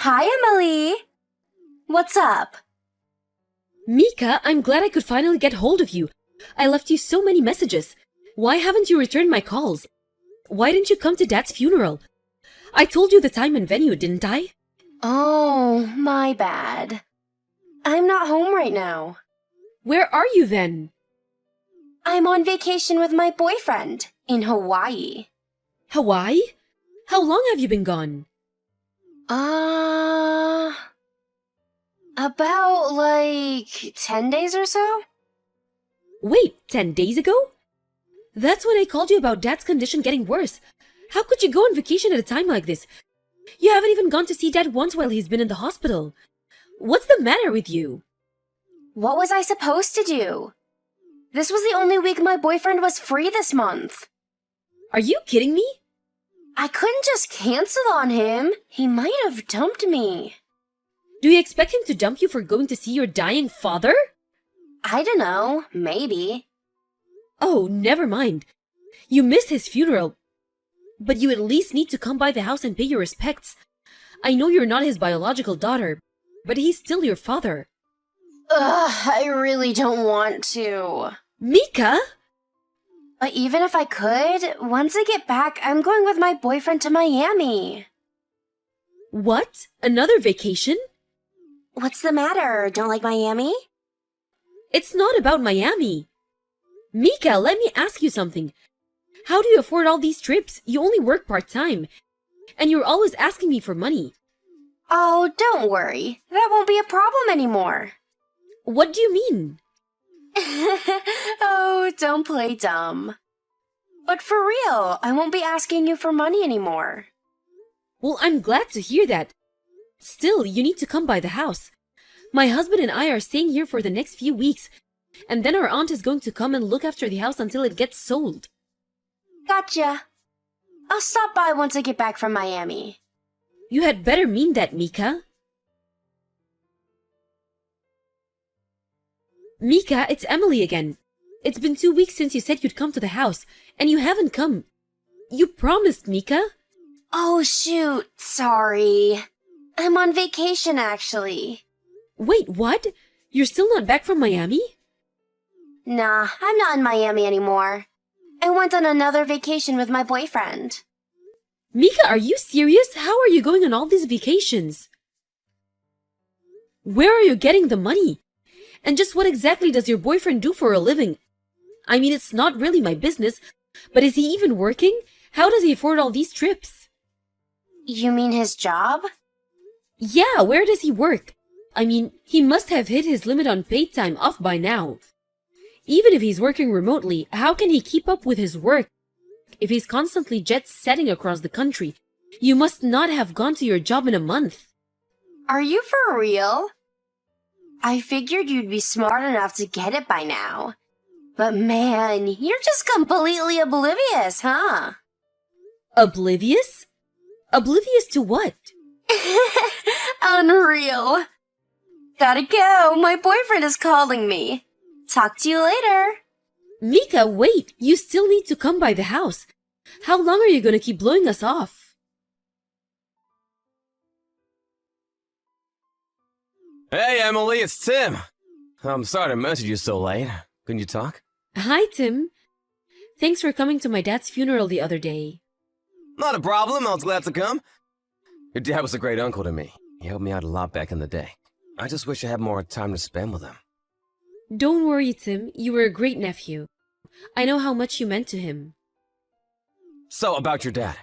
Hi, Emily. What's up? Mika, I'm glad I could finally get hold of you. I left you so many messages. Why haven't you returned my calls? Why didn't you come to Dad's funeral? I told you the time and venue, didn't I? Oh, my bad. I'm not home right now. Where are you then? I'm on vacation with my boyfriend in Hawaii. Hawaii? How long have you been gone? About 10 days or so? Wait, 10 days ago? That's when I called you about Dad's condition getting worse. How could you go on vacation at a time like this? You haven't even gone to see Dad once while he's been in the hospital. What's the matter with you? What was I supposed to do? This was the only week my boyfriend was free this month. Are you kidding me? I couldn't just cancel on him. He might have dumped me. Do you expect him to dump you for going to see your dying father? I don't know. Maybe. Oh, never mind. You missed his funeral. But you at least need to come by the house and pay your respects. I know you're not his biological daughter, but he's still your father. Ugh, I really don't want to. Mika? But even if I could, once I get back, I'm going with my boyfriend to Miami. What? Another vacation? What's the matter? Don't like Miami? It's not about Miami. Mika, let me ask you something. How do you afford all these trips? You only work part-time. And you're always asking me for money. Oh, don't worry. That won't be a problem anymore. What do you mean? Oh, don't play dumb. But for real, I won't be asking you for money anymore. Well, I'm glad to hear that. Still, you need to come by the house. My husband and I are staying here for the next few weeks, and then our aunt is going to come and look after the house until it gets sold. Gotcha. I'll stop by once I get back from Miami. You had better mean that, Mika. Mika, it's Emily again. It's been 2 weeks since you said you'd come to the house, and you haven't come. You promised, Mika. Oh, shoot. Sorry. I'm on vacation, actually. Wait, what? You're still not back from Miami? Nah, I'm not in Miami anymore. I went on another vacation with my boyfriend. Mika, are you serious? How are you going on all these vacations? Where are you getting the money? And just what exactly does your boyfriend do for a living? I mean, it's not really my business, but is he even working? How does he afford all these trips? You mean his job? Yeah, where does he work? I mean, he must have hit his limit on paid time off by now. Even if he's working remotely, how can he keep up with his work? If he's constantly jet-setting across the country, you must not have gone to your job in a month. Are you for real? I figured you'd be smart enough to get it by now. But man, you're just completely oblivious, huh? Oblivious? Oblivious to what? Unreal. Gotta go, my boyfriend is calling me. Talk to you later. Mika, wait! You still need to come by the house. How long are you gonna keep blowing us off? Hey, Emily, it's Tim. I'm sorry to message you so late. Can you talk? Hi, Tim. Thanks for coming to my dad's funeral the other day. Not a problem, I was glad to come. Your dad was a great uncle to me. He helped me out a lot back in the day. I just wish I had more time to spend with him. Don't worry, Tim. You were a great nephew. I know how much you meant to him. So, about your dad.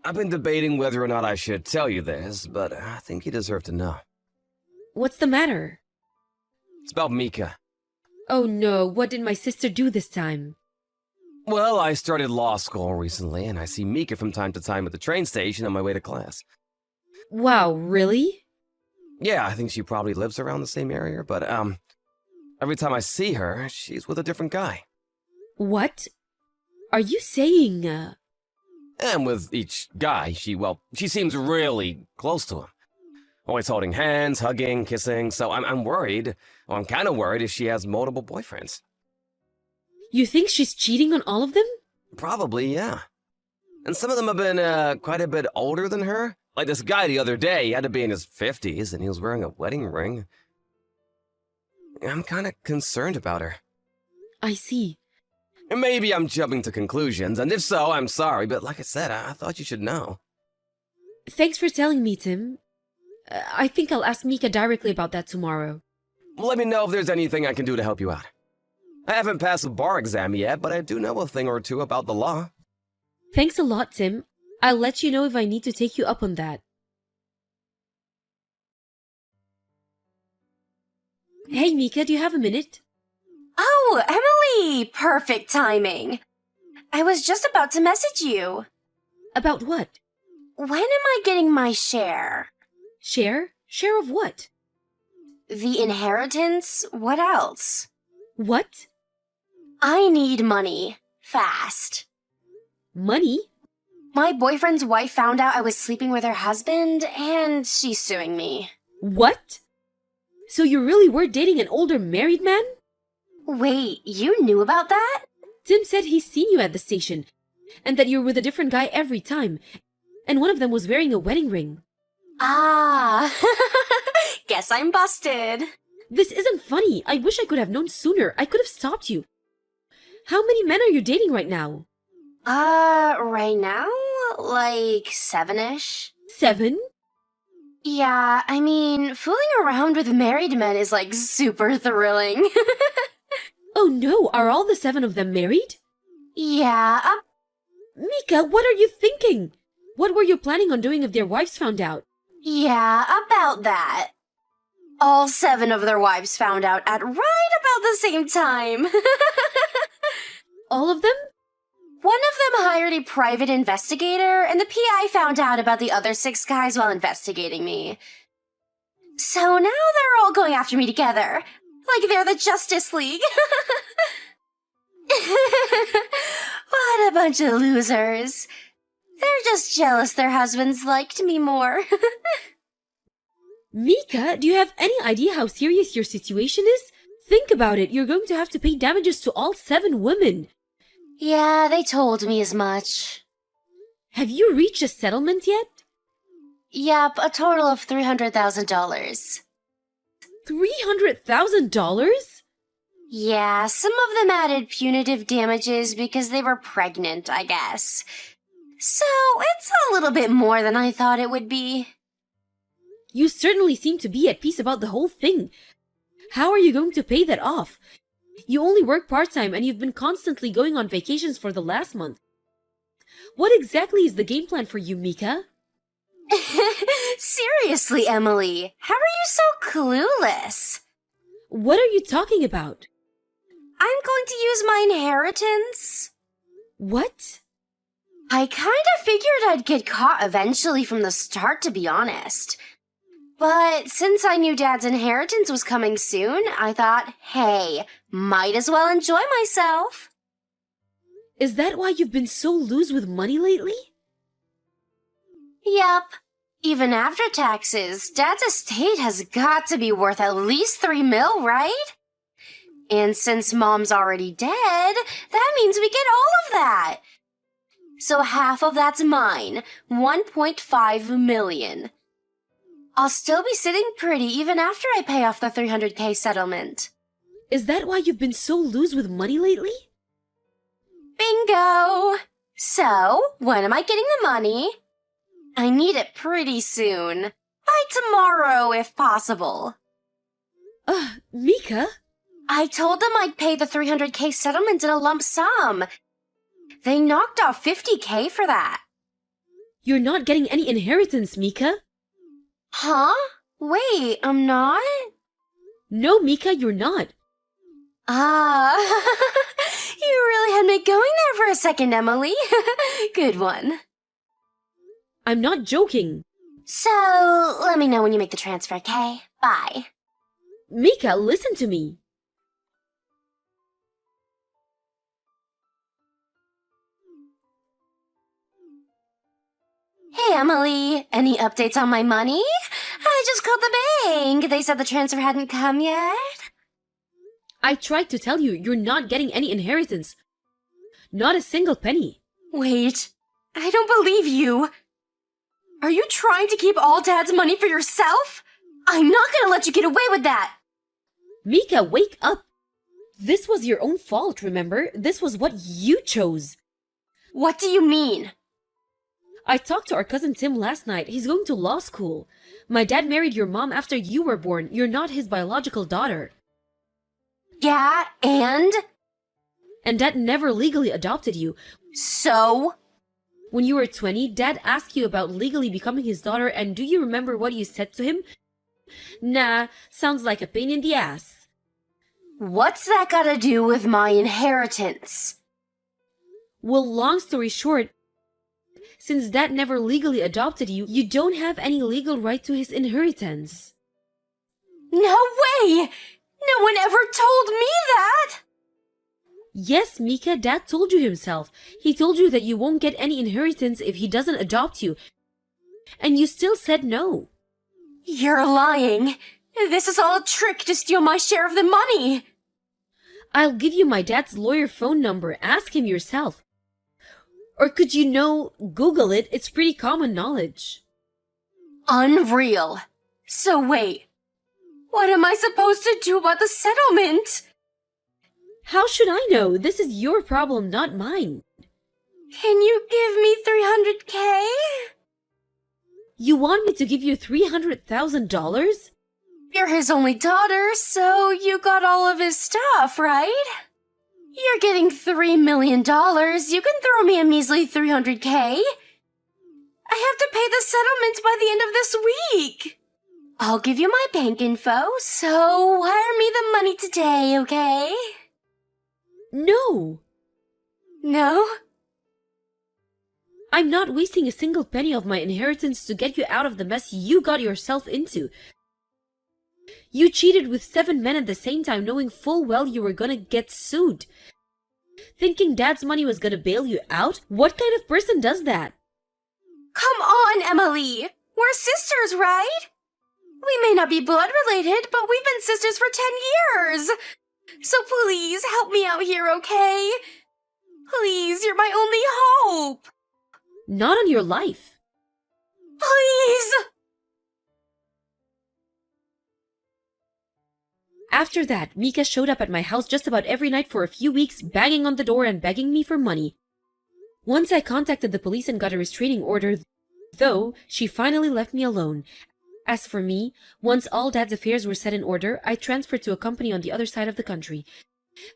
I've been debating whether or not I should tell you this, but I think you deserve to know. What's the matter? It's about Mika. Oh no, what did my sister do this time? Well, I started law school recently, and I see Mika from time to time at the train station on my way to class. Wow, really? Yeah, I think she probably lives around the same area, but, every time I see her, she's with a different guy. What? Are you saying, And with each guy, she seems really close to him. Always holding hands, hugging, kissing, so I'm worried, or I'm kind of worried if she has multiple boyfriends. You think she's cheating on all of them? Probably, yeah. And some of them have been, quite a bit older than her, Like this guy the other day, he had to be in his 50s and he was wearing a wedding ring. I'm kind of concerned about her. I see. Maybe I'm jumping to conclusions, and if so, I'm sorry, but like I said, I thought you should know. Thanks for telling me, Tim. I think I'll ask Mika directly about that tomorrow. Let me know if there's anything I can do to help you out. I haven't passed the bar exam yet, but I do know a thing or two about the law. Thanks a lot, Tim. I'll let you know if I need to take you up on that. Hey, Mika, do you have a minute? Oh, Emily! Perfect timing. I was just about to message you. About what? When am I getting my share? Share? Share of what? The inheritance? What else? What? I need money. Fast. Money? My boyfriend's wife found out I was sleeping with her husband, and she's suing me. What? So you really were dating an older married man? Wait, you knew about that? Tim said he's seen you at the station, and that you're with a different guy every time, and one of them was wearing a wedding ring. Ah, guess I'm busted. This isn't funny. I wish I could have known sooner. I could have stopped you. How many men are you dating right now? Right now? Like 7-ish? 7? Yeah, I mean, fooling around with married men is like super thrilling. Oh no, are all the 7 of them married? Yeah, Mika, what are you thinking? What were you planning on doing if their wives found out? yeah, about that. All 7 of their wives found out at right about the same time. All of them? One of them hired a private investigator, and the PI found out about the other 6 guys while investigating me. So now they're all going after me together, like they're the Justice League. What a bunch of losers. They're just jealous their husbands liked me more. Mika, do you have any idea how serious your situation is? Think about it. You're going to have to pay damages to all 7 women. Yeah, they told me as much. Have you reached a settlement yet? Yep, a total of $300,000. $300,000? Yeah, some of them added punitive damages because they were pregnant, I guess. So, it's a little bit more than I thought it would be. You certainly seem to be at peace about the whole thing. How are you going to pay that off? You only work part-time and you've been constantly going on vacations for the last month. What exactly is the game plan for you, Mika? Seriously, Emily, how are you so clueless? What are you talking about? I'm going to use my inheritance. What? I kind of figured I'd get caught eventually from the start, to be honest. But since I knew Dad's inheritance was coming soon, I thought, hey, might as well enjoy myself. Is that why you've been so loose with money lately? Yep. Even after taxes, Dad's estate has got to be worth at least $3 million, right? And since Mom's already dead, that means we get all of that. So half of that's mine, $1.5 million. I'll still be sitting pretty even after I pay off the $300K settlement. Is that why you've been so loose with money lately? Bingo! So, when am I getting the money? I need it pretty soon. By tomorrow, if possible. Mika? I told them I'd pay the $300K settlement in a lump sum. They knocked off $50K for that. You're not getting any inheritance, Mika. Huh? Wait, I'm not? No, Mika, you're not. Ah, you really had me going there for a second, Emily. Good one. I'm not joking. So, let me know when you make the transfer, okay? Bye. Mika, listen to me. Hey, Emily. Any updates on my money? I just called the bank. They said the transfer hadn't come yet. I tried to tell you, you're not getting any inheritance. Not a single penny. Wait, I don't believe you. Are you trying to keep all Dad's money for yourself? I'm not gonna let you get away with that! Mika, wake up! This was your own fault, remember? This was what you chose. What do you mean? I talked to our cousin Tim last night. He's going to law school. My dad married your mom after you were born. You're not his biological daughter. Yeah, and? And Dad never legally adopted you. So? When you were 20, Dad asked you about legally becoming his daughter, and do you remember what you said to him? Nah, sounds like a pain in the ass. What's that gotta do with my inheritance? Well, long story short, since Dad never legally adopted you, you don't have any legal right to his inheritance. No way! No one ever told me that! Yes, Mika, Dad told you himself. He told you that you won't get any inheritance if he doesn't adopt you. And you still said no. You're lying. This is all a trick to steal my share of the money. I'll give you my dad's lawyer phone number. Ask him yourself. Or could you know, Google it. It's pretty common knowledge. Unreal. So wait, what am I supposed to do about the settlement? How should I know? This is your problem, not mine. Can you give me $300K? You want me to give you $300,000? You're his only daughter, so you got all of his stuff, right? You're getting $3 million. You can throw me a measly $300K. I have to pay the settlement by the end of this week. I'll give you my bank info, so wire me the money today, okay? No. No? I'm not wasting a single penny of my inheritance to get you out of the mess you got yourself into. You cheated with 7 men at the same time, knowing full well you were gonna get sued. Thinking Dad's money was gonna bail you out? What kind of person does that? Come on, Emily. We're sisters, right? We may not be blood related, but we've been sisters for 10 years. So please help me out here, okay? Please, you're my only hope. Not on your life. Please! After that, Mika showed up at my house just about every night for a few weeks, banging on the door and begging me for money. Once I contacted the police and got a restraining order, though, she finally left me alone. As for me, once all Dad's affairs were set in order, I transferred to a company on the other side of the country.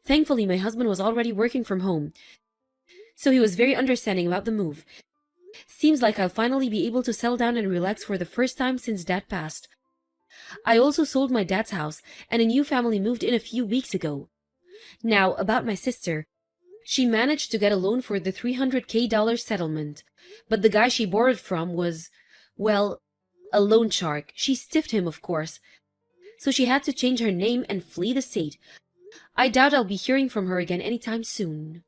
Thankfully, my husband was already working from home, so he was very understanding about the move. Seems like I'll finally be able to settle down and relax for the first time since Dad passed. I also sold my dad's house, and a new family moved in a few weeks ago. Now, about my sister. She managed to get a loan for the $300K settlement, but the guy she borrowed from was, well, a loan shark. She stiffed him, of course. So she had to change her name and flee the state. I doubt I'll be hearing from her again anytime soon.